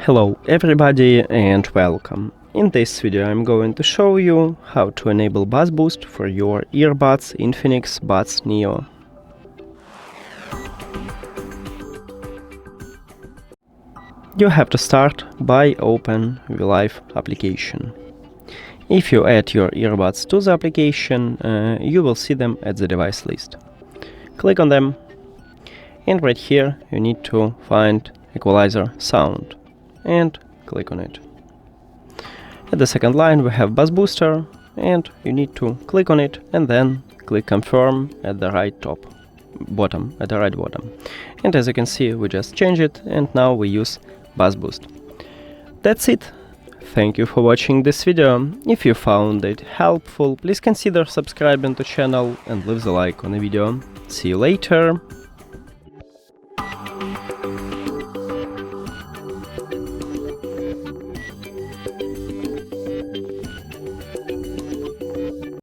Hello everybody and welcome. In this video I'm going to show you how to enable Buzz Boost for your earbuds INFINIX Buds Neo. You have to start by open VLIVE application. If you add your earbuds to the application, you will see them at the device list. Click on them, and right here you need to find equalizer sound and click on it. At the second line we have Buzz Booster, and you need to click on it and then click confirm at the right bottom. And as you can see, we just change it and now we use Buzz Boost. That's it. Thank you for watching this video. If you found it helpful, please consider subscribing to the channel and leave the like on the video. See you later.